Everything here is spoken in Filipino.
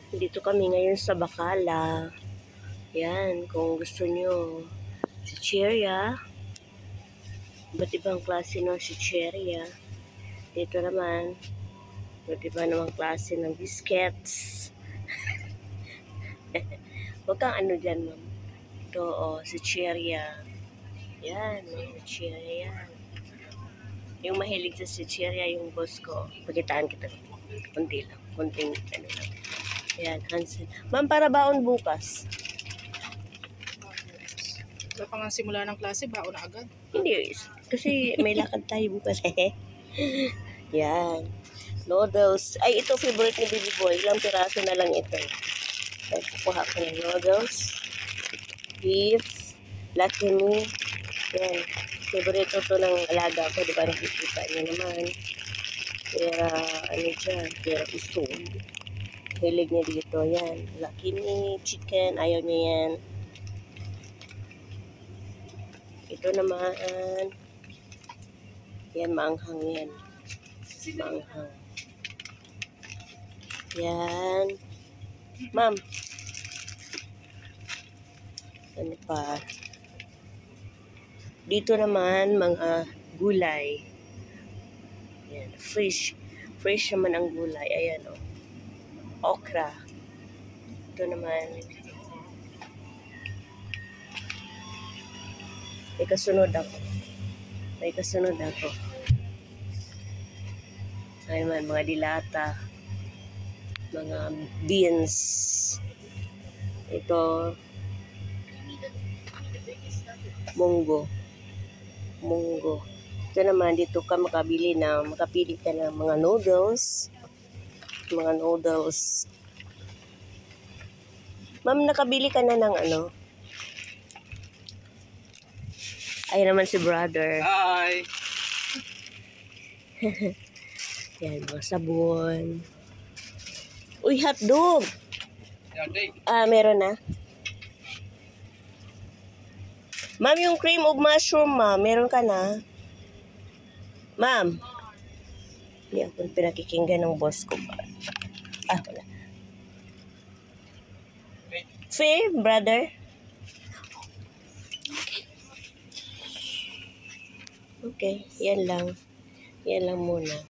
Dito kami ngayon sa Bacala. Yan, kung gusto nyo. Chicheria. Iba't ibang klase ng chicheria. Dito naman, iba't iba namang klase ng biscuits. Huwag kang ano dyan, ma'am. Ito, chicheria. Yan, chicheria yan. Yung mahilig sa chicheria, yung boss ko. Pakitaan kita. Kunti lang. Kunting ano lang. Yan, Hansen. Ma'am, para baon bukas. Wala pa nga simula ng klase, baon na agad. Hindi, kasi may lakad tayo bukas. Yan. Noodles. Ay, ito favorite ni Baby Boy. Ilang piraso na lang ito. Ay, kukuha ko ng noodles. Beef. Lucky Me. Yan. Favorite ito ng alaga ko. Diba nakikita niyo naman. Kaya, ano dyan. Kaya gusto. Hilig niya dito. Yan. Lucky Me. Chicken. Ayaw niya yan. Ito naman. Yan, maanghang yan. Maanghang. Yan. Ma'am. Ano pa? Dito naman, mga gulay. Yan. Fresh. Fresh naman ang gulay. Ayan, o. Okra. Ito naman. May kasunod ako. Ayun, mga dilata. Mga beans. Ito. Munggo. Ito naman, dito ka makapili ka ng mga noodles. Ma'am, nakabili ka na ng ano? Ay naman si brother. Hi! Yan, mga sabon. Uy, hotdog! Meron na. Ma'am, yung cream of mushroom, ma'am. Meron ka na? Ma'am. Hindi ako pinakikinggan ng boss ko. Wala. Fair, brother? Okay, yan lang. Yan lang muna.